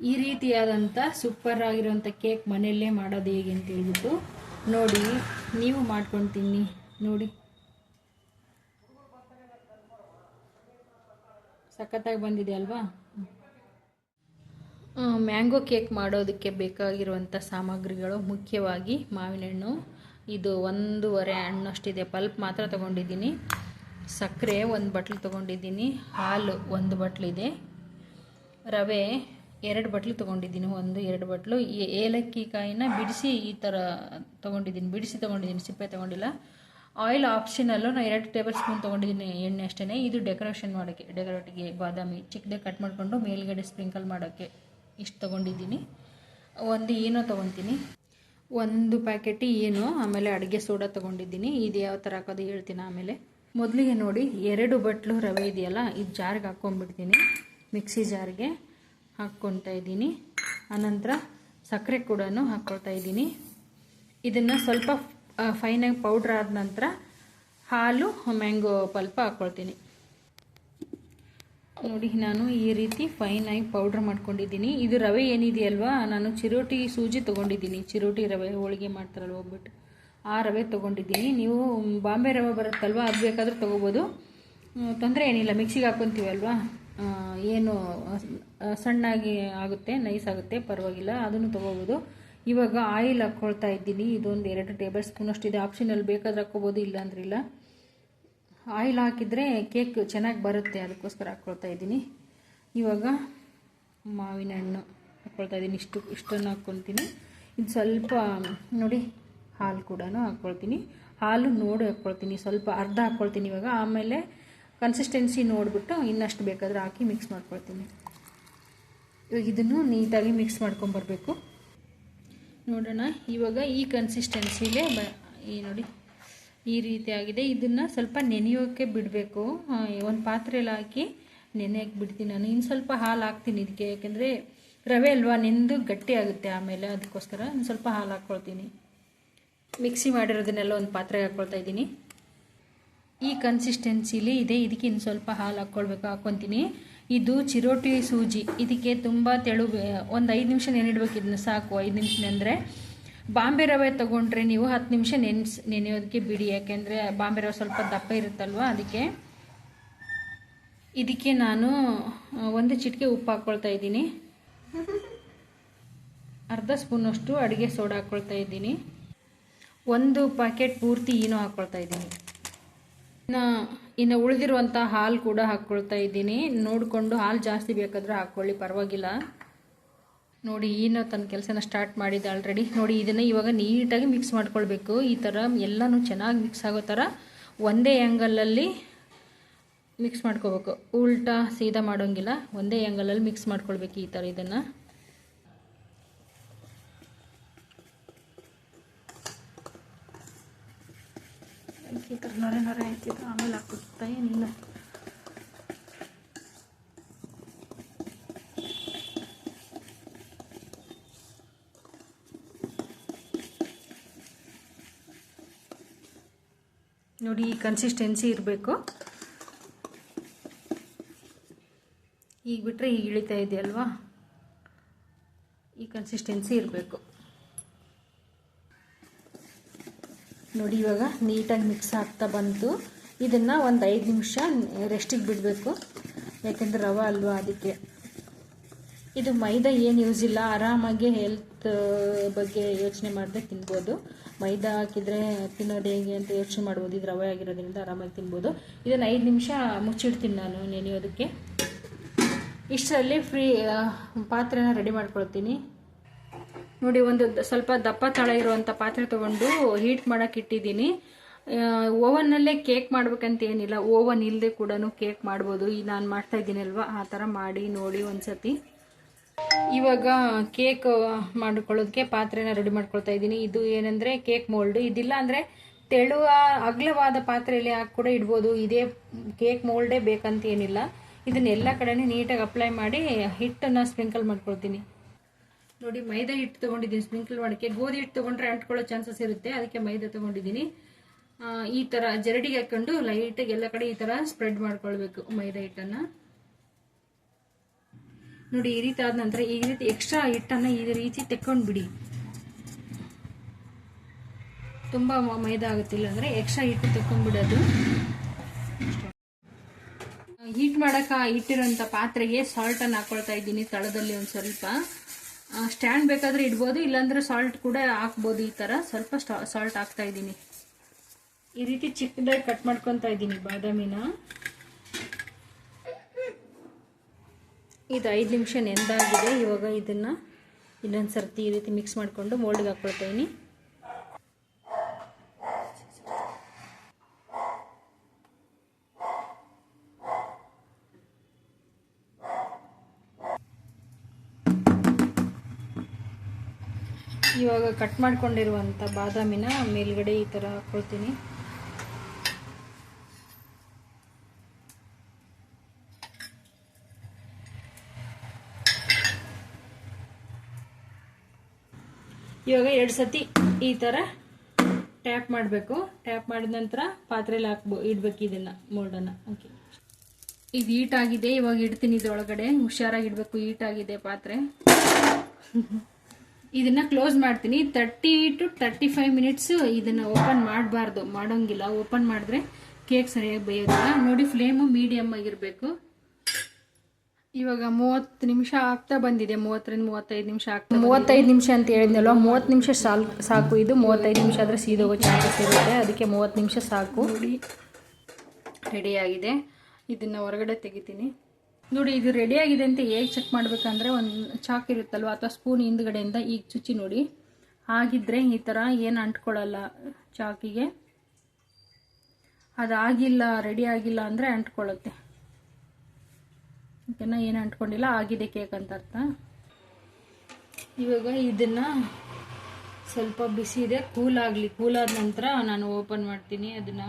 ಈ ರೀತಿಯಾದಂಥ ಸೂಪರ್ ಆಗಿರುವಂಥ ಕೇಕ್ ಮನೆಯಲ್ಲೇ ಮಾಡೋದು ಹೇಗೆ ಅಂತ ಹೇಳ್ಬಿಟ್ಟು ನೋಡಿ, ನೀವು ಮಾಡ್ಕೊಂಡು ತಿನ್ನಿ. ನೋಡಿ ಸಖತ್ತಾಗಿ ಬಂದಿದೆ ಅಲ್ವಾ. ಮ್ಯಾಂಗೋ ಕೇಕ್ ಮಾಡೋದಕ್ಕೆ ಬೇಕಾಗಿರುವಂಥ ಸಾಮಗ್ರಿಗಳು ಮುಖ್ಯವಾಗಿ ಮಾವಿನ ಹಣ್ಣು, ಇದು 1.5 ಹಣ್ಣಷ್ಟಿದೆ, ಪಲ್ಪ್ ಮಾತ್ರ ತೊಗೊಂಡಿದ್ದೀನಿ. ಸಕ್ಕರೆ 1 ಬಟ್ಲು ತೊಗೊಂಡಿದ್ದೀನಿ. ಹಾಲು 1 ಬಟ್ಲಿದೆ. ರವೆ 2 ಬಟ್ಲು ತೊಗೊಂಡಿದ್ದೀನಿ, 1-2 ಬಟ್ಲು. ಏಲಕ್ಕಿ ಕಾಯಿನ ಬಿಡಿಸಿ ಈ ಥರ ತೊಗೊಂಡಿದ್ದೀನಿ, ಸಿಪ್ಪೆ ತೊಗೊಂಡಿಲ್ಲ. ಆಯಿಲ್ ಆಪ್ಷನಲ್ಲು, ನಾನು 2 ಟೇಬಲ್ ಸ್ಪೂನ್ ತೊಗೊಂಡಿದ್ದೀನಿ ಎಣ್ಣೆ ಅಷ್ಟೇ. ಇದು ಡೆಕೋರೇಷನ್ ಮಾಡೋಕ್ಕೆ, ಡೆಕೋರೇಟಿಗೆ ಬಾದಾಮಿ ಚಿಕ್ಕದಾಗಿ ಕಟ್ ಮಾಡಿಕೊಂಡು ಮೇಲ್ಗಡೆ ಸ್ಪ್ರಿಂಕಲ್ ಮಾಡೋಕ್ಕೆ ಇಷ್ಟು ತೊಗೊಂಡಿದ್ದೀನಿ. 1 ಈನೋ ತೊಗೊತೀನಿ, 1 ಪ್ಯಾಕೆಟ್ ಈನೋ, ಆಮೇಲೆ ಅಡುಗೆ ಸೋಡಾ ತೊಗೊಂಡಿದ್ದೀನಿ. ಇದು ಯಾವ ಥರ ಹಾಕೋದು ಹೇಳ್ತೀನಿ ಆಮೇಲೆ. ಮೊದಲಿಗೆ ನೋಡಿ 2 ಬಟ್ಲು ರವೆ ಇದೆಯಲ್ಲ, ಇದು ಜಾರ್ಗೆ ಹಾಕ್ಕೊಂಡ್ಬಿಡ್ತೀನಿ, ಮಿಕ್ಸಿ ಜಾರ್ಗೆ ಹಾಕ್ಕೊಳ್ತಾ ಇದ್ದೀನಿ. ಆನಂತರ ಸಕ್ಕರೆ ಕೂಡ ಹಾಕ್ಕೊಳ್ತಾ ಇದ್ದೀನಿ. ಇದನ್ನು ಸ್ವಲ್ಪ ಫೈನಾಗಿ ಪೌಡ್ರ್ ಆದ ನಂತರ ಹಾಲು, ಮ್ಯಾಂಗೋ ಪಲ್ಪ್ ಹಾಕ್ಕೊಳ್ತೀನಿ. ನೋಡಿ ನಾನು ಈ ರೀತಿ ಫೈನಾಗಿ ಪೌಡ್ರ್ ಮಾಡ್ಕೊಂಡಿದ್ದೀನಿ. ಇದು ರವೆ ಏನಿದೆಯಲ್ವಾ, ನಾನು ಚಿರೋಟಿ ಸೂಜಿ ತೊಗೊಂಡಿದ್ದೀನಿ, ಚಿರೋಟಿ ರವೆ ಹೋಳಿಗೆ ಮಾಡ್ತಾರಲ್ವ ಹೋಗ್ಬಿಟ್ಟು ಆ ರವೆ ತೊಗೊಂಡಿದ್ದೀನಿ. ನೀವು ಬಾಂಬೆ ರವೆ ಬರುತ್ತಲ್ವ, ಅದು ಬೇಕಾದರೂ ತೊಗೋಬೋದು, ತೊಂದರೆ ಏನಿಲ್ಲ. ಮಿಕ್ಸಿಗೆ ಹಾಕ್ಕೊತೀವಲ್ವ, ಏನು ಸಣ್ಣಾಗಿ ಆಗುತ್ತೆ, ನೈಸ್ ಆಗುತ್ತೆ, ಪರವಾಗಿಲ್ಲ, ಅದನ್ನು ತೊಗೋಬೋದು. ಇವಾಗ ಆಯಿಲ್ ಹಾಕ್ಕೊಳ್ತಾ ಇದ್ದೀನಿ. ಇದೊಂದು 2 ಟೇಬಲ್ ಸ್ಪೂನ್ ಅಷ್ಟಿದೆ, ಆಪ್ಷನಲ್ಲಿ ಬೇಕಾದ್ರೆ ಹಾಕ್ಕೋಬೋದು, ಇಲ್ಲ ಅಂದ್ರಿಲ್ಲ. ಆಯಿಲ್ ಹಾಕಿದರೆ ಕೇಕ್ ಚೆನ್ನಾಗಿ ಬರುತ್ತೆ, ಅದಕ್ಕೋಸ್ಕರ ಹಾಕ್ಕೊಳ್ತಾ ಇದ್ದೀನಿ. ಇವಾಗ ಮಾವಿನ ಹಣ್ಣು ಹಾಕ್ಕೊಳ್ತಾ ಇದ್ದೀನಿ, ಇಷ್ಟನ್ನು ಹಾಕ್ಕೊಳ್ತೀನಿ. ಇದು ಸ್ವಲ್ಪ ನೋಡಿ ಹಾಲು ಕೂಡ ಹಾಕ್ಕೊಳ್ತೀನಿ. ಹಾಲು ನೋಡಿ ಹಾಕ್ಕೊಳ್ತೀನಿ, ಸ್ವಲ್ಪ ಅರ್ಧ ಹಾಕ್ಕೊಳ್ತೀನಿ ಇವಾಗ. ಆಮೇಲೆ ಕನ್ಸಿಸ್ಟೆನ್ಸಿ ನೋಡಿಬಿಟ್ಟು ಇನ್ನಷ್ಟು ಬೇಕಾದರೆ ಹಾಕಿ ಮಿಕ್ಸ್ ಮಾಡ್ಕೊಳ್ತೀನಿ. ಇವಾಗ ಇದನ್ನು ನೀಟಾಗಿ ಮಿಕ್ಸ್ ಮಾಡ್ಕೊಂಬರ್ಬೇಕು. ನೋಡೋಣ, ಇವಾಗ ಈ ಕನ್ಸಿಸ್ಟೆನ್ಸಿಲೇ ನೋಡಿ ಈ ರೀತಿ ಆಗಿದೆ. ಇದನ್ನು ಸ್ವಲ್ಪ ನೆನೆಯೋಕ್ಕೆ ಬಿಡಬೇಕು. ಒಂದು ಪಾತ್ರೆಯಲ್ಲಿ ಹಾಕಿ ನೆನೆಯೋಕ್ಕೆ ಬಿಡ್ತೀನಿ ನಾನು. ಇನ್ನು ಸ್ವಲ್ಪ ಹಾಲು ಹಾಕ್ತೀನಿ ಇದಕ್ಕೆ, ಯಾಕೆಂದರೆ ರವೆ ಅಲ್ವಾ, ನೆಂದು ಗಟ್ಟಿ ಆಗುತ್ತೆ ಆಮೇಲೆ, ಅದಕ್ಕೋಸ್ಕರ ಒಂದು ಸ್ವಲ್ಪ ಹಾಲು ಹಾಕ್ಕೊಳ್ತೀನಿ. ಮಿಕ್ಸಿ ಮಾಡಿರೋದನ್ನೆಲ್ಲ ಒಂದು ಪಾತ್ರೆಗೆ ಹಾಕ್ಕೊಳ್ತಾ ಇದ್ದೀನಿ. ಈ ಕನ್ಸಿಸ್ಟೆನ್ಸಿಲಿ ಇದೆ, ಇದಕ್ಕೆ ಇನ್ನು ಸ್ವಲ್ಪ ಹಾಲು ಹಾಕ್ಕೊಳ್ತೀನಿ. ಇದು ಚಿರೋಟಿ ಸೂಜಿ, ಇದಕ್ಕೆ ತುಂಬ ತೆಳು, ಒಂದು 5 ನಿಮಿಷ ನೆನೆಡ್ಬೇಕು. ಇದನ್ನ ಸಾಕು, 5 ನಿಮಿಷ ನೆಂದರೆ. ಬಾಂಬೆ ರವೆ ತೊಗೊಂಡ್ರೆ ನೀವು 10 ನಿಮಿಷ ನೆನೆಯೋದಕ್ಕೆ ಬಿಡಿ, ಯಾಕೆಂದರೆ ಬಾಂಬೆ ರವೆ ಸ್ವಲ್ಪ ದಪ್ಪ ಇರುತ್ತಲ್ವ, ಅದಕ್ಕೆ. ಇದಕ್ಕೆ ನಾನು 1 ಚಿಟಿಕೆ ಉಪ್ಪು ಹಾಕ್ಕೊಳ್ತಾ ಇದ್ದೀನಿ, ಅರ್ಧ ಸ್ಪೂನಷ್ಟು ಅಡುಗೆ ಸೋಡಾ ಹಾಕ್ಕೊಳ್ತಾ ಇದ್ದೀನಿ, 1 ಪ್ಯಾಕೆಟ್ ಪೂರ್ತಿ ಈನೋ ಹಾಕ್ಕೊಳ್ತಾ ಇದ್ದೀನಿ. ಇನ್ನು ಉಳಿದಿರುವಂಥ ಹಾಲು ಕೂಡ ಹಾಕ್ಕೊಳ್ತಾ ಇದ್ದೀನಿ. ನೋಡಿಕೊಂಡು ಹಾಲು ಜಾಸ್ತಿ ಬೇಕಾದರೆ ಹಾಕ್ಕೊಳ್ಳಿ, ಪರವಾಗಿಲ್ಲ. ನೋಡಿ ಈನೋ ತನ್ನ ಕೆಲಸನ ಸ್ಟಾರ್ಟ್ ಮಾಡಿದೆ ಆಲ್ರೆಡಿ. ನೋಡಿ ಇದನ್ನು ಇವಾಗ ನೀಟಾಗಿ ಮಿಕ್ಸ್ ಮಾಡ್ಕೊಳ್ಬೇಕು. ಈ ಥರ ಎಲ್ಲನೂ ಚೆನ್ನಾಗಿ ಮಿಕ್ಸ್ ಆಗೋ ಥರ ಒಂದೇ ಆ್ಯಂಗಲಲ್ಲಿ ಮಿಕ್ಸ್ ಮಾಡ್ಕೋಬೇಕು, ಉಲ್ಟಾ ಸೀದಾ ಮಾಡೋಂಗಿಲ್ಲ, ಒಂದೇ ಆ್ಯಂಗಲಲ್ಲಿ ಮಿಕ್ಸ್ ಮಾಡ್ಕೊಳ್ಬೇಕು ಈ ಥರ. ಇದನ್ನು ಈ ಥರ ನೊರೆ ಹಾಕಿದ್ರೆ ಆಮೇಲೆ ಹಾಕುತ್ತಾ ಏನಿಲ್ಲ. ನೋಡಿ ಈ ಕನ್ಸಿಸ್ಟೆನ್ಸಿ ಇರಬೇಕು. ಈಗ ಬಿಟ್ಟರೆ ಈಗ ಇಳಿತಾ ಇದೆಯಲ್ವಾ, ಈ ಕನ್ಸಿಸ್ಟೆನ್ಸಿ ಇರಬೇಕು. ನೋಡಿ ಇವಾಗ ನೀಟಾಗಿ ಮಿಕ್ಸ್ ಆಗ್ತಾ ಬಂತು. ಇದನ್ನು ಒಂದು 5 ನಿಮಿಷ ರೆಸ್ಟಿಗೆ ಬಿಡಬೇಕು, ಯಾಕೆಂದರೆ ರವೆ ಅಲ್ವಾ, ಅದಕ್ಕೆ. ಇದು ಮೈದಾ ಏನು ಯೂಸ್ ಇಲ್ಲ, ಆರಾಮಾಗಿ ಹೆಲ್ತ್ ಬಗ್ಗೆ ಯೋಚನೆ ಮಾಡದೆ ತಿನ್ಬೋದು. ಮೈದಾ ಹಾಕಿದರೆ ತಿನ್ನೋದು ಹೇಗೆ ಅಂತ ಯೋಚನೆ ಮಾಡ್ಬೋದು, ಇದು ರವೆ ಆಗಿರೋದ್ರಿಂದ ಆರಾಮಾಗಿ ತಿನ್ಬೋದು. ಇದನ್ನು 5 ನಿಮಿಷ ಮುಚ್ಚಿಡ್ತೀನಿ ನಾನು ನೆನೆಯೋದಕ್ಕೆ. ಇಷ್ಟರಲ್ಲಿ ಪಾತ್ರೆನ ರೆಡಿ ಮಾಡ್ಕೊಳ್ತೀನಿ. ನೋಡಿ ಒಂದು ಸ್ವಲ್ಪ ದಪ್ಪ ತಳ ಇರುವಂಥ ಪಾತ್ರೆ ತೊಗೊಂಡು ಹೀಟ್ ಮಾಡೋಕೆ ಇಟ್ಟಿದ್ದೀನಿ. ಓವನ್ನಲ್ಲೇ ಕೇಕ್ ಮಾಡ್ಬೇಕಂತ ಏನಿಲ್ಲ, ಓವನ್ ಇಲ್ಲದೆ ಕೂಡ ಕೇಕ್ ಮಾಡ್ಬೋದು. ಈಗ ನಾನು ಮಾಡ್ತಾ ಇದ್ದೀನಲ್ವ, ಆ ಥರ ಮಾಡಿ ನೋಡಿ ಒಂದ್ಸತಿ. ಇವಾಗ ಕೇಕ್ ಮಾಡ್ಕೊಳ್ಳೋದಕ್ಕೆ ಪಾತ್ರೆನ ರೆಡಿ ಮಾಡ್ಕೊಳ್ತಾ ಇದ್ದೀನಿ. ಇದು ಏನಂದರೆ ಕೇಕ್ ಮೋಲ್ಡ್, ಇದಿಲ್ಲ ಅಂದರೆ ತೆಳುವ ಅಗಲವಾದ ಪಾತ್ರೆಯಲ್ಲಿ ಹಾಕಿ ಕೂಡ ಇಡ್ಬೋದು. ಇದೇ ಕೇಕ್ ಮೋಲ್ಡೇ ಬೇಕಂತ ಏನಿಲ್ಲ. ಇದನ್ನ ಎಲ್ಲ ಕಡೆ ನೀಟಾಗಿ ಅಪ್ಲೈ ಮಾಡಿ ಹಿಟ್ಟನ್ನು ಸ್ಪ್ರಿಂಕಲ್ ಮಾಡ್ಕೊಳ್ತೀನಿ. ನೋಡಿ ಮೈದಾ ಹಿಟ್ಟು ತೊಗೊಂಡಿದ್ದೀನಿ ಸ್ಪ್ರಿಂಕಲ್ ಮಾಡೋಕ್ಕೆ. ಗೋಧಿ ಹಿಟ್ಟು ತೊಗೊಂಡ್ರೆ ಅಂಟ್ಕೊಳ್ಳೋ ಚಾನ್ಸಸ್ ಇರುತ್ತೆ, ಅದಕ್ಕೆ ಮೈದಾ ತೊಗೊಂಡಿದ್ದೀನಿ. ಈ ಥರ ಜರಡಿಗೆ ಹಾಕೊಂಡು ಲೈಟಾಗಿ ಎಲ್ಲ ಕಡೆ ಈ ಥರ ಸ್ಪ್ರೆಡ್ ಮಾಡ್ಕೊಳ್ಬೇಕು ಮೈದಾ ಹಿಟ್ಟನ್ನು. ನೋಡಿ ಈ ರೀತಿ ಆದ ನಂತರ ಈ ರೀತಿ ಎಕ್ಸ್ಟ್ರಾ ಹಿಟ್ಟನ್ನು ಈ ರೀತಿ ತೆಕ್ಕೊಂಡ್ಬಿಡಿ. ತುಂಬ ಮೈದಾ ಆಗುತ್ತಿಲ್ಲ ಅಂದರೆ ಎಕ್ಸ್ಟ್ರಾ ಹಿಟ್ಟು ತೆಕ್ಕೊಂಡ್ಬಿಡೋದು. ಹೀಟ್ ಮಾಡೋಕೆ ಇಟ್ಟಿರೋಂಥ ಪಾತ್ರೆಗೆ ಸಾಲ್ಟನ್ನು ಹಾಕ್ಕೊಳ್ತಾ ಇದ್ದೀನಿ ತಳದಲ್ಲಿ ಒಂದು ಸ್ವಲ್ಪ. ಸ್ಟ್ಯಾಂಡ್ ಬೇಕಾದರೆ ಇಡ್ಬೋದು, ಇಲ್ಲಾಂದರೆ ಸಾಲ್ಟ್ ಕೂಡ ಹಾಕ್ಬೋದು. ಈ ಥರ ಸ್ವಲ್ಪ ಸಾಲ್ಟ್ ಹಾಕ್ತಾ ಇದ್ದೀನಿ. ಈ ರೀತಿ ಚಿಕ್ಕದಾಗಿ ಕಟ್ ಮಾಡ್ಕೊತಾ ಇದ್ದೀನಿ ಬಾದಾಮಿನ. ಇದು 5 ನಿಮಿಷ ನೆಂದಾಗಿದೆ. ಇವಾಗ ಇದನ್ನು ಇನ್ನೊಂದು ಸರ್ತಿ ಈ ರೀತಿ ಮಿಕ್ಸ್ ಮಾಡಿಕೊಂಡು ಮೋಲ್ಡ್ಗೆ ಹಾಕ್ಕೊಳ್ತಾ ಇದ್ದೀನಿ. ಇವಾಗ ಕಟ್ ಮಾಡ್ಕೊಂಡಿರುವಂಥ ಬಾದಾಮಿನ ಮೇಲ್ಗಡೆ ಈ ಥರ ಹಾಕ್ಕೊಳ್ತೀನಿ. ಇವಾಗ 2 ಸತಿ ಈ ಥರ ಟ್ಯಾಪ್ ಮಾಡಬೇಕು. ಟ್ಯಾಪ್ ಮಾಡಿದ ನಂತರ ಪಾತ್ರೆಯಲ್ಲಿ ಇಡಬೇಕು ಇದನ್ನು, ಮೋಲ್ಡನ್ನು. ಓಕೆ, ಇದು ಹೀಟಾಗಿದೆ. ಇವಾಗ ಇಡ್ತೀನಿ ಇದರೊಳಗಡೆ. ಹುಷಾರಾಗಿಡಬೇಕು, ಹೀಟಾಗಿದೆ ಪಾತ್ರೆ. ಇದನ್ನು ಕ್ಲೋಸ್ ಮಾಡ್ತೀನಿ. 30 to 35 ಮಿನಿಟ್ಸ್ ಇದನ್ನು ಓಪನ್ ಮಾಡಬಾರ್ದು, ಮಾಡೋಂಗಿಲ್ಲ. ಓಪನ್ ಮಾಡಿದ್ರೆ ಕೇಕ್ ಸರಿಯಾಗಿ ಬೇಯೋದಿಲ್ಲ. ನೋಡಿ, ಫ್ಲೇಮು ಮೀಡಿಯಮ್ ಆಗಿರಬೇಕು. ಇವಾಗ 30 ನಿಮಿಷ ಆಗ್ತಾ ಬಂದಿದೆ. 30ರಿಂದ 35 ನಿಮಿಷ ಆಗ್ತಾ. 35 ನಿಮಿಷ ಅಂತ ಹೇಳಿದ್ನಲ್ವ, 30 ನಿಮಿಷ ಸಾಕು. ಇದು 35 ನಿಮಿಷ ಆದರೆ ಸೀದೋಗೋ ಚಾನ್ಸಸ್ ಇರುತ್ತೆ, ಅದಕ್ಕೆ 30 ನಿಮಿಷ ಸಾಕು. ನೋಡಿ, ರೆಡಿಯಾಗಿದೆ. ಇದನ್ನು ಹೊರಗಡೆ ತೆಗಿತೀನಿ. ನೋಡಿ, ಇದು ರೆಡಿಯಾಗಿದೆ ಅಂತ ಹೇಗೆ ಚೆಕ್ ಮಾಡಬೇಕಂದ್ರೆ, ಒಂದು ಚಾಕ್ ಇರುತ್ತಲ್ವ ಅಥವಾ ಸ್ಪೂನ್ ಹಿಂದ್ಗಡೆಯಿಂದ ಈಗ ಚುಚ್ಚಿ ನೋಡಿ. ಆಗಿದ್ದರೆ ಈ ಥರ ಏನು ಅಂಟ್ಕೊಳ್ಳಲ್ಲ ಚಾಕಿಗೆ. ಅದಾಗಿಲ್ಲ, ರೆಡಿ ಆಗಿಲ್ಲ ಅಂದರೆ ಅಂಟ್ಕೊಳ್ಳುತ್ತೆ. ಓಕೆನಾ? ಏನು ಅಂಟ್ಕೊಂಡಿಲ್ಲ, ಆಗಿದೆ ಕೇಕ್ ಅಂತ ಅರ್ಥ. ಇವಾಗ ಇದನ್ನು ಸ್ವಲ್ಪ ಬಿಸಿ ಇದೆ, ಕೂಲಾಗಲಿ. ಕೂಲಾದ ನಂತರ ನಾನು ಓಪನ್ ಮಾಡ್ತೀನಿ ಇದನ್ನು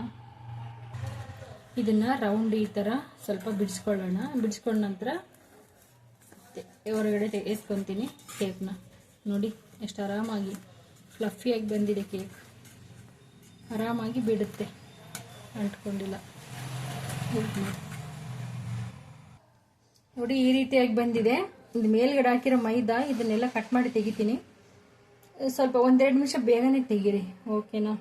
ರೌಂಡ್ ಈ ಥರ ಸ್ವಲ್ಪ ಬಿಡಿಸ್ಕೊಳ್ಳೋಣ. ಬಿಡಿಸ್ಕೊಂಡ ನಂತರ ಹೊರಗಡೆ ಎತ್ಕೊತೀನಿ ಕೇಕ್ನ. ನೋಡಿ ಎಷ್ಟು ಆರಾಮಾಗಿ ಫ್ಲಫಿಯಾಗಿ ಬಂದಿದೆ ಕೇಕ್. ಆರಾಮಾಗಿ ಬಿಡುತ್ತೆ, ಅಂಟ್ಕೊಂಡಿಲ್ಲ. ನೋಡಿ, ಈ ರೀತಿಯಾಗಿ ಬಂದಿದೆ. ಇದು ಮೇಲ್ಗಡೆ ಹಾಕಿರೋ ಮೈದಾ, ಇದನ್ನೆಲ್ಲ ಕಟ್ ಮಾಡಿ ತೆಗಿತೀನಿ. ಸ್ವಲ್ಪ 1-2 ನಿಮಿಷ ಬೇಗನೆ ತೆಗೀರಿ, ಓಕೆನಾ?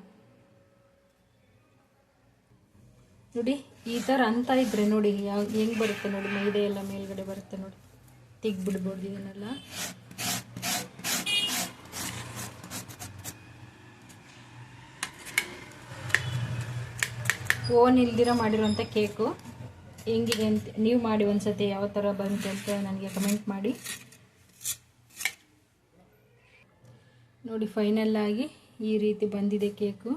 ನೋಡಿ, ಈ ಥರ ಅಂತ ಇದ್ರೆ ನೋಡಿ ಹೆಂಗೆ ಬರುತ್ತೆ ನೋಡಿ. ಮೈದಾ ಎಲ್ಲ ಮೇಲ್ಗಡೆ ಬರುತ್ತೆ ನೋಡಿ. ತೆಗ್ಬಿಡ್ಬೋದು ಇದನ್ನೆಲ್ಲ. ಓನ್ ಇಲ್ದಿರ ಮಾಡಿರೋಂಥ ಕೇಕು ಹೆಂಗಿದೆ ಅಂತ ನೀವು ಮಾಡಿ ಒಂದ್ಸತಿ. ಯಾವ ಥರ ಬಂತು ಅಂತ ನನಗೆ ಕಮೆಂಟ್ ಮಾಡಿ. ನೋಡಿ, ಫೈನಲ್ ಆಗಿ ಈ ರೀತಿ ಬಂದಿದೆ ಕೇಕು.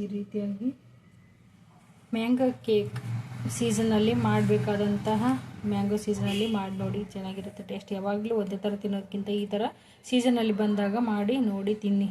ಈ ರೀತಿಯಾಗಿ ಮ್ಯಾಂಗೋ ಕೇಕ್ ಸೀಸನಲ್ಲಿ ಮಾಡಬೇಕಾದಂತಹ ಮ್ಯಾಂಗೋ ಸೀಸನಲ್ಲಿ ಮಾಡಿ ನೋಡಿ, ಚೆನ್ನಾಗಿರುತ್ತೆ ಟೇಸ್ಟ್. ಯಾವಾಗಲೂ ಒಂದೇ ಥರ ತಿನ್ನೋದಕ್ಕಿಂತ ಈ ಥರ ಸೀಸನಲ್ಲಿ ಬಂದಾಗ ಮಾಡಿ ನೋಡಿ, ತಿನ್ನಿ.